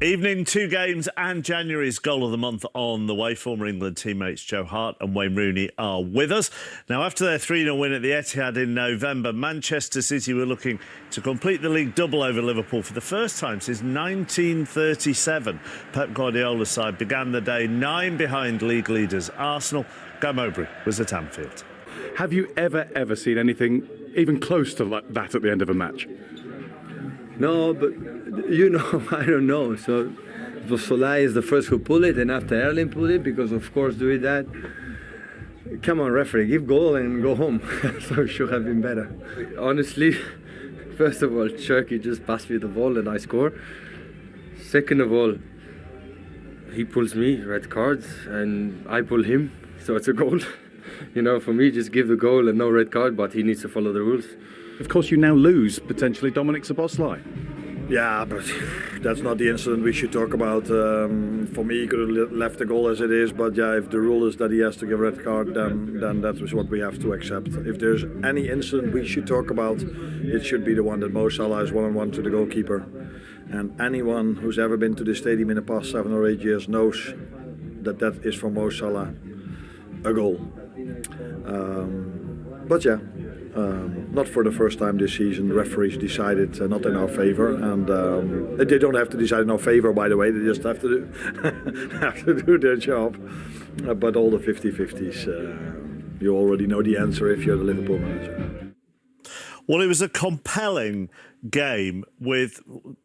Evening, 2 games and January's goal of the month on the way. Former England teammates Joe Hart and Wayne Rooney are with us. Now, after their 3-0 win at the Etihad in November, Manchester City were looking to complete the league double over Liverpool for the first time since 1937. Pep Guardiola's side began the day 9 behind league leaders Arsenal. Guy Mowbray was at Anfield. Have you ever seen anything even close to that at the end of a match? No, but you know, I don't know. So Szoboszlai is the first who pulled it, and after Erling pulled it, because of course doing that. Come on, referee, give goal and go home. So it should have been better. Honestly, first of all, Turkey just passed me the ball and I score. Second of all, he pulls me, red cards, and I pull him, so it's a goal. You know, for me, just give the goal and no red card, but he needs to follow the rules. Of course, you now lose, potentially, Dominic Szoboszlai. Yeah, but that's not the incident we should talk about. For me, he could have left the goal as it is, but yeah, if the rule is that he has to give a red card, then that is what we have to accept. If there's any incident we should talk about, it should be the one that Mo Salah is 1-on-1 to the goalkeeper. And anyone who's ever been to the stadium in the past 7 or 8 years knows that that is for Mo Salah a goal. But yeah. Not for the first time this season. The referees decided not in our favour, and they don't have to decide in our favour, by the way. They just have to do their job. But all the 50-50s, you already know the answer if you're the Liverpool manager. Well, it was a compelling game with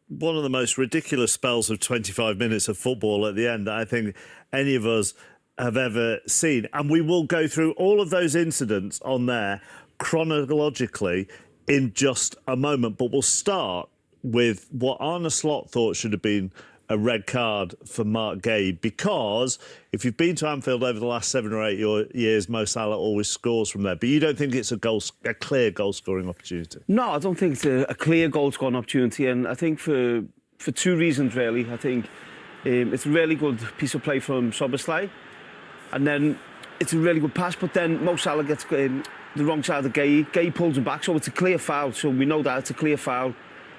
one of the most ridiculous spells of 25 minutes of football at the end that I think any of us have ever seen. And we will go through all of those incidents on there chronologically in just a moment, but we'll start with what Arne Slot thought should have been a red card for Mark Guehi, because if you've been to Anfield over the last 7 or 8 years, Mo Salah always scores from there. But you don't think it's a clear goal-scoring opportunity? No, I don't think it's a clear goal-scoring opportunity, and I think for 2 reasons, really. I think it's a really good piece of play from Szoboszlai, and then it's a really good pass, but then Mo Salah gets the wrong side of Guehi. Guehi pulls him back, so it's a clear foul. So we know that it's a clear foul.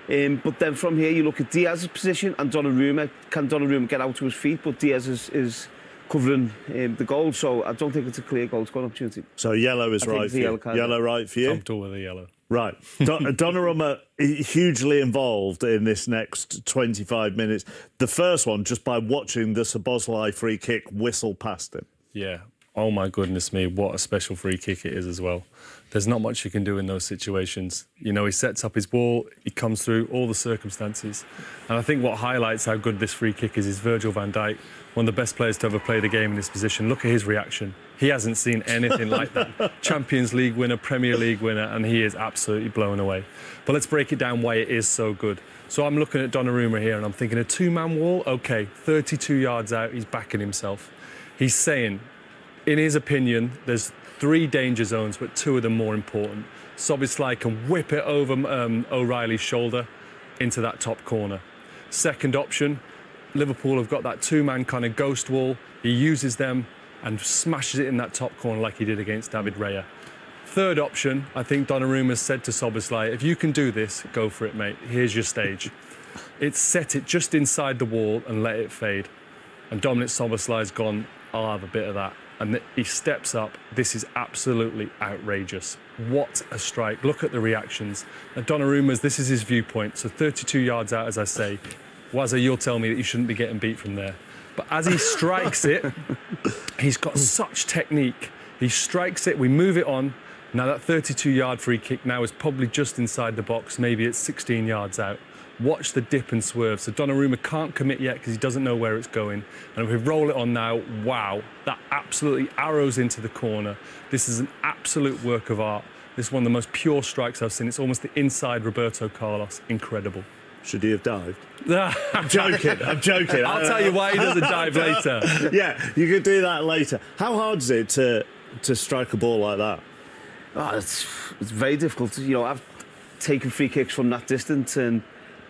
But then from here, you look at Diaz's position and Donnarumma. Can Donnarumma get out to his feet? But Diaz is covering the goal, so I don't think it's a clear goal-scoring opportunity. So yellow is right for you? Yellow right for you? Comfortable with the yellow. Right. Donnarumma hugely involved in this next 25 minutes. The first one, just by watching the Szoboszlai free kick whistle past him. Yeah. Oh, my goodness me, what a special free kick it is as well. There's not much you can do in those situations. You know, he sets up his ball, he comes through all the circumstances. And I think what highlights how good this free kick is Virgil van Dijk, one of the best players to ever play the game in this position. Look at his reaction. He hasn't seen anything like that. Champions League winner, Premier League winner, and he is absolutely blown away. But let's break it down why it is so good. So I'm looking at Donnarumma here and I'm thinking a 2-man wall, OK, 32 yards out, he's backing himself. He's saying, in his opinion, there's 3 danger zones, but 2 of them more important. Szoboszlai can whip it over O'Reilly's shoulder into that top corner. Second option, Liverpool have got that 2-man kind of ghost wall. He uses them and smashes it in that top corner like he did against David Raya. Third option, I think Donnarumma said to Szoboszlai, if you can do this, go for it, mate. Here's your stage. It's set it just inside the wall and let it fade. And Dominic Szoboszlai's gone, I'll have a bit of that. And he steps up. This is absolutely outrageous. What a strike. Look at the reactions. Now, Donnarumma's, this is his viewpoint. So 32 yards out, as I say. Wazza, you'll tell me that you shouldn't be getting beat from there. But as he strikes it, he's got such technique. He strikes it, we move it on. Now that 32-yard free kick now is probably just inside the box. Maybe it's 16 yards out. Watch the dip and swerve. So Donnarumma can't commit yet because he doesn't know where it's going. And if we roll it on now, wow, that absolutely arrows into the corner. This is an absolute work of art. This is one of the most pure strikes I've seen. It's almost the inside Roberto Carlos. Incredible. Should he have dived? I'm joking. I'll tell you why he doesn't dive later. Yeah, you could do that later. How hard is it to strike a ball like that? Oh, it's very difficult. You know, I've taken free kicks from that distance, and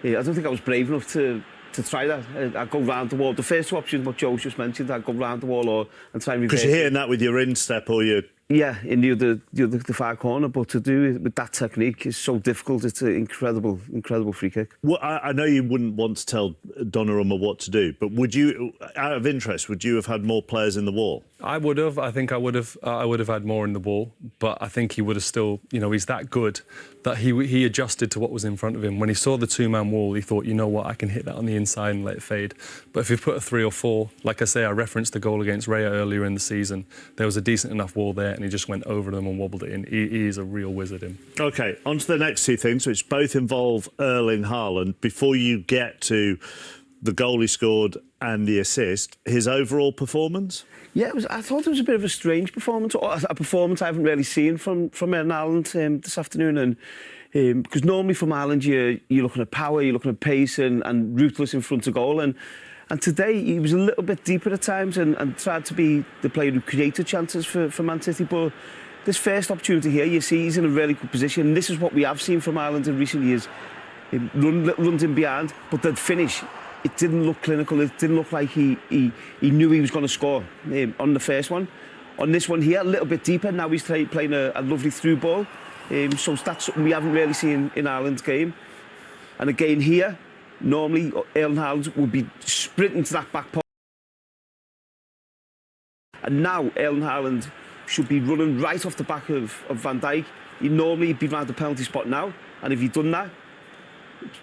I don't think I was brave enough to try that. I'd go round the wall. The first 2 options, what Joe's just mentioned, I'd go round the wall and try and reverse. Because you're hitting that with your instep or your... Yeah, in the far corner, but to do it with that technique is so difficult. It's an incredible free kick. Well, I know you wouldn't want to tell Donnarumma what to do. But would you, out of interest, would you have had more players in the wall? I would have. I think I would have. I would have had more in the wall, but I think he would have still. You know, he's that good that he adjusted to what was in front of him. When he saw the two-man wall, he thought, you know what, I can hit that on the inside and let it fade. But if you put a 3 or 4, like I say, I referenced the goal against Raya earlier in the season. There was a decent enough wall there, and he just went over them and wobbled it in. He is a real wizard. Him. OK, on to the next two things, which both involve Erling Haaland. Before you get to the goal he scored and the assist, his overall performance? Yeah, I thought it was a bit of a strange performance, or a performance I haven't really seen from Erling Haaland this afternoon. And because normally from Haaland, you're looking at power, you're looking at pace and ruthless in front of goal. And today he was a little bit deeper at times and tried to be the player who created chances for Man City. But this first opportunity here, you see he's in a really good position. And this is what we have seen from Haaland in recent years. Runs in behind, but the finish, it didn't look clinical. It didn't look like he knew he was going to score on the first one. On this one here, a little bit deeper. Now he's playing a lovely through ball. So that's something we haven't really seen in Haaland's game. And again here, normally Erling Haaland would be sprinting to that back post. And now Erling Haaland should be running right off the back of Van Dijk. He'd normally be round the penalty spot now. And if he'd done that,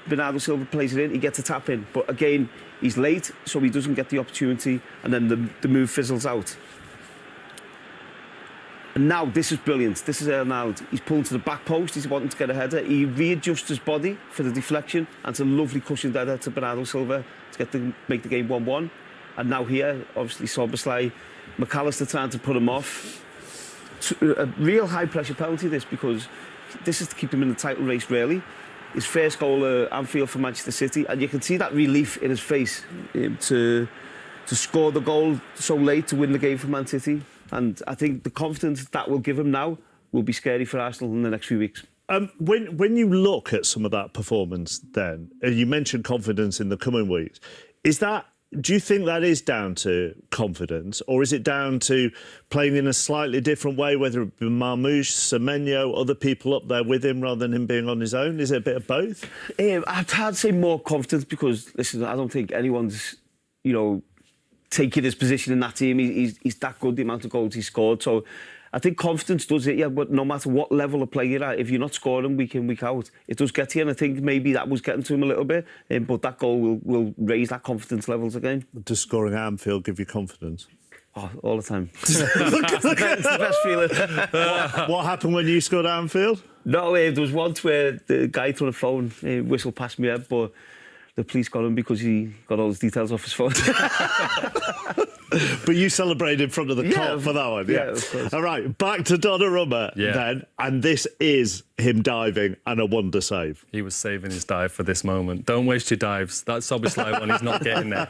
Bernardo Silva plays it in, he gets a tap in. But again, he's late, so he doesn't get the opportunity, and then the move fizzles out. And now this is brilliant. This is Erling Haaland. He's pulling to the back post, he's wanting to get a header. He readjusts his body for the deflection, and it's a lovely cushioned header to Bernardo Silva to make the game 1-1. And now here, obviously Szoboszlai, McAllister trying to put him off. A real high pressure penalty this, because this is to keep him in the title race really. His first goal at Anfield for Manchester City, and you can see that relief in his face to score the goal so late to win the game for Man City. And I think the confidence that will give him now will be scary for Arsenal in the next few weeks. When you look at some of that performance then, you mentioned confidence in the coming weeks, do you think that is down to confidence, or is it down to playing in a slightly different way, whether it be Marmoush, Semenyo, other people up there with him rather than him being on his own? Is it a bit of both? I'd hard to say more confidence because, listen, I don't think anyone's, taking his position in that team. He's that good, the amount of goals he scored. So I think confidence does it, yeah, but no matter what level of play you're at, if you're not scoring week in, week out, it does get to you, and I think maybe that was getting to him a little bit, but that goal will raise that confidence levels again. Does scoring at Anfield give you confidence? Oh, all the time. It's the best feeling. What happened when you scored at Anfield? No, there was once where the guy threw the phone, whistled past me head, but the police got him because he got all his details off his phone. But you celebrated in front of the cop for that one, yeah. Of course. All right, back to Donnarumma then, and this is him diving and a wonder save. He was saving his dive for this moment. Don't waste your dives. That Szoboszlai one, he's not getting there.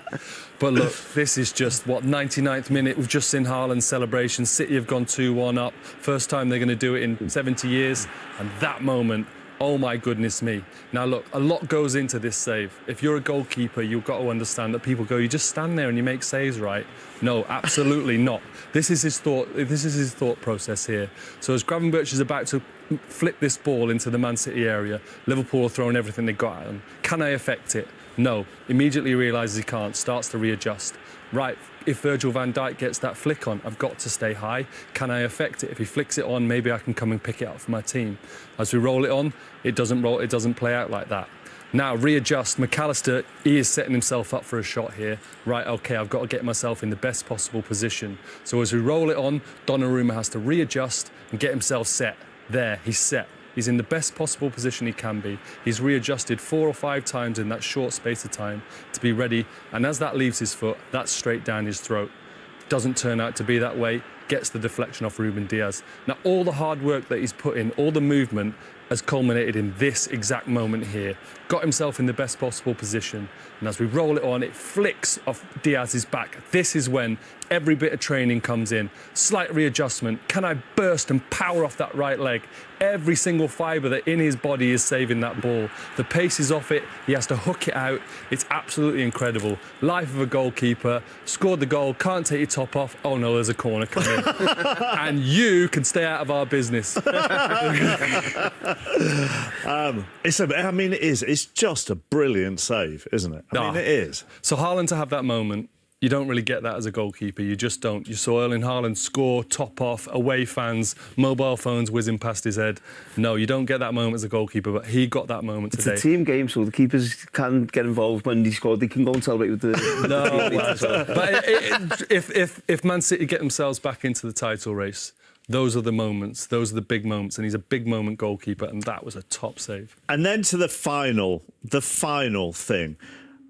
But look, this is just, 99th minute. We've just seen Haaland's celebration. City have gone 2-1 up. First time they're going to do it in 70 years. And that moment, oh my goodness me. Now look, a lot goes into this save. If you're a goalkeeper, you've got to understand that people go, you just stand there and you make saves, right? No, absolutely not. This is his thought process here. So as Gravenberch is about to flip this ball into the Man City area, Liverpool are throwing everything they got at him. Can I affect it? No. Immediately realises he can't, starts to readjust. Right, if Virgil van Dijk gets that flick on, I've got to stay high. Can I affect it? If he flicks it on, maybe I can come and pick it up for my team. As we roll it on, it doesn't play out like that. Now, readjust. McAllister, he is setting himself up for a shot here. Right, OK, I've got to get myself in the best possible position. So as we roll it on, Donnarumma has to readjust and get himself set. There, he's set. He's in the best possible position he can be. He's readjusted 4 or 5 times in that short space of time to be ready. And as that leaves his foot, that's straight down his throat. Doesn't turn out to be that way. Gets the deflection off Ruben Diaz. Now, all the hard work that he's put in, all the movement, has culminated in this exact moment here. Got himself in the best possible position. And as we roll it on, it flicks off Diaz's back. This is when every bit of training comes in. Slight readjustment. Can I burst and power off that right leg? Every single fibre that in his body is saving that ball. The pace is off it. He has to hook it out. It's absolutely incredible. Life of a goalkeeper. Scored the goal. Can't take your top off. Oh no, there's a corner coming. And you can stay out of our business. I mean, it is. It's just a brilliant save, isn't it? I mean, it is. So Haaland to have that moment, you don't really get that as a goalkeeper. You just don't. You saw Erling Haaland score, top off, away fans, mobile phones whizzing past his head. No, you don't get that moment as a goalkeeper, but he got that moment today. It's a team game, so the keepers can get involved when he scored. They can go and celebrate with the... But if Man City get themselves back into the title race, those are the moments. Those are the big moments. And he's a big moment goalkeeper, and that was a top save. And then to the final thing.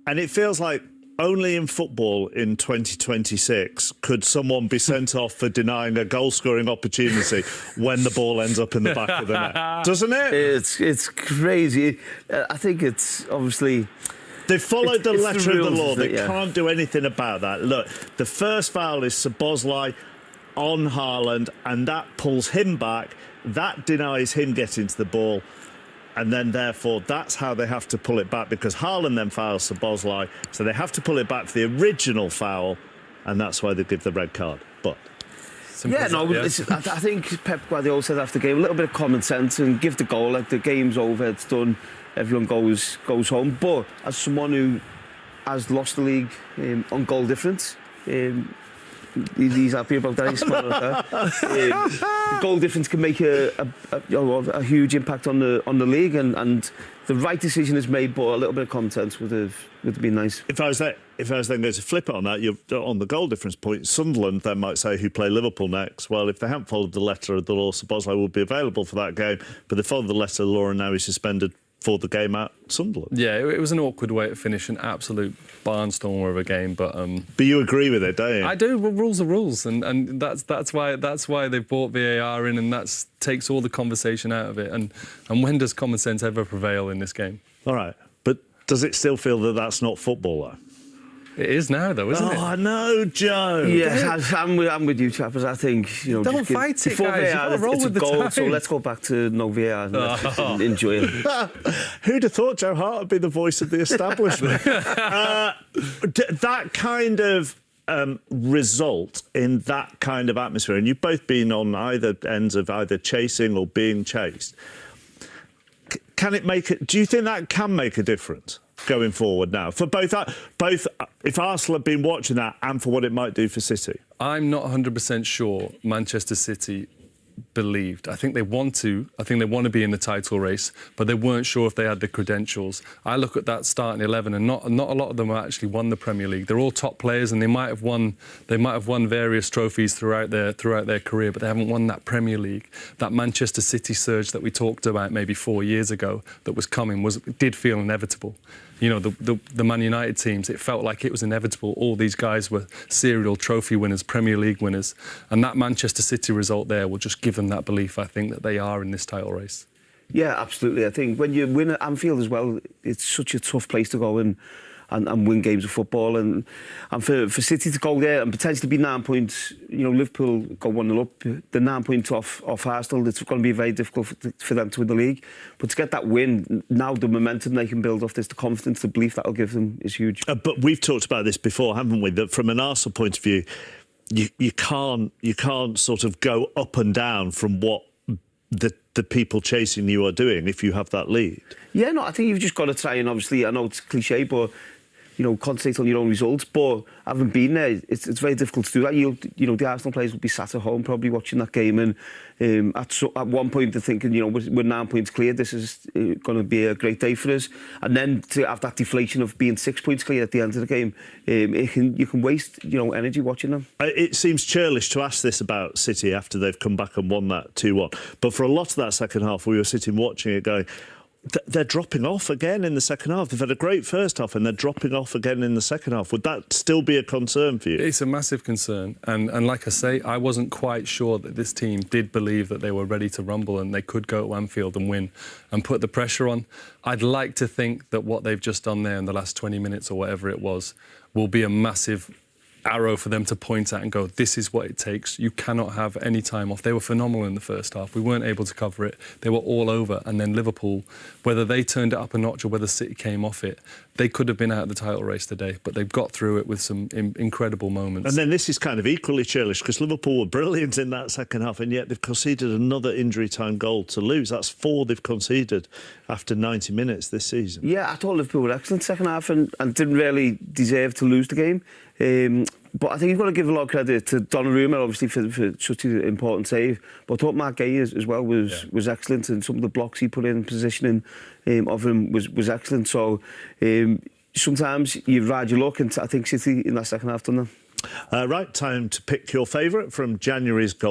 And it feels like only in football in 2026 could someone be sent off for denying a goal-scoring opportunity when the ball ends up in the back of the net. Doesn't it? It's crazy. I think it's obviously... They followed the letter of the law. They can't do anything about that. Look, the first foul is Szoboszlai on Haaland, and that pulls him back. That denies him getting to the ball. And then, therefore, that's how they have to pull it back, because Haaland then fouls Szoboszlai. So they have to pull it back for the original foul, and that's why they give the red card. But... I think Pep Guardiola said after the game, a little bit of common sense and give the goal. Like, the game's over, it's done, everyone goes home. But as someone who has lost the league on goal difference, he's happy about that. He's smart about that. Goal difference can make a huge impact on the league, and the right decision is made, but a little bit of common sense would have been nice. If I was then going to flip it on that, you're on the goal difference point. Sunderland then might say, who play Liverpool next? Well, if they haven't followed the letter of the law, Szoboszlai will be available for that game, but they followed the letter of the law, and now he's suspended for the game at Sunderland. Yeah, it was an awkward way to finish an absolute barnstormer of a game, but you agree with it, don't you? I do. Well, rules are rules, and that's why they brought VAR in, and that takes all the conversation out of it. And when does common sense ever prevail in this game? All right, but does it still feel that that's not football, though? It is now, though, isn't it? Oh, I know, Joe. Yes, I'm with you, chappers. I think, don't fight it, before guys. VAR, roll it's with a the goal. time. So let's go back to no VAR and let's enjoy it. Who'd have thought Joe Hart would be the voice of the establishment? That kind of result in that kind of atmosphere, and you've both been on either ends of either chasing or being chased. Can it make it? Do you think that can make a difference going forward now for both if Arsenal have been watching that and for what it might do for City? I'm not 100% sure Manchester City believed. I think they want to. I think they want to be in the title race, but they weren't sure if they had the credentials. I look at that starting 11, and not a lot of them have actually won the Premier League. They're all top players, and they might have won various trophies throughout their career, but they haven't won that Premier League. That Manchester City surge that we talked about maybe 4 years ago that was coming did feel inevitable. The Man United teams, it felt like it was inevitable. All these guys were serial trophy winners, Premier League winners. And that Manchester City result there will just give them that belief, I think, that they are in this title race. Yeah, absolutely. I think when you win at Anfield as well, it's such a tough place to go and win games of football. And for City to go there and potentially be 9 points, Liverpool go 1-0 up, the 9 points off Arsenal, it's going to be very difficult for them to win the league. But to get that win, now the momentum they can build off this, the confidence, the belief that'll give them is huge. But we've talked about this before, haven't we? That from an Arsenal point of view, you can't sort of go up and down from what the people chasing you are doing if you have that lead. Yeah, no, I think you've just got to try and obviously, I know it's cliche, but concentrate on your own results. But having been there, it's very difficult to do that. The Arsenal players will be sat at home probably watching that game, and at one point they're thinking, we're 9 points clear. This is going to be a great day for us. And then to have that deflation of being 6 points clear at the end of the game, you can waste energy watching them. It seems churlish to ask this about City after they've come back and won that 2-1. But for a lot of that second half, we were sitting watching it going, they're dropping off again in the second half. They've had a great first half and they're dropping off again in the second half. Would that still be a concern for you? It's a massive concern. And like I say, I wasn't quite sure that this team did believe that they were ready to rumble and they could go to Anfield and win and put the pressure on. I'd like to think that what they've just done there in the last 20 minutes or whatever it was will be a massive arrow for them to point at and go, this is what it takes. You cannot have any time off. They were phenomenal in the first half. We weren't able to cover it. They were all over. And then Liverpool, whether they turned it up a notch or whether City came off it, they could have been out of the title race today, but they've got through it with some incredible moments. And then this is kind of equally churlish because Liverpool were brilliant in that second half, and yet they've conceded another injury time goal to lose. That's 4 they've conceded after 90 minutes this season. Yeah, I thought Liverpool were excellent second half and didn't really deserve to lose the game. But I think you've got to give a lot of credit to Donnarumma, obviously, for such an important save. But I thought Mark Gay as well was excellent, and some of the blocks he put in, positioning of him was excellent. So sometimes you ride your luck, and I think City in that second half done that. Right, time to pick your favourite from January's goal.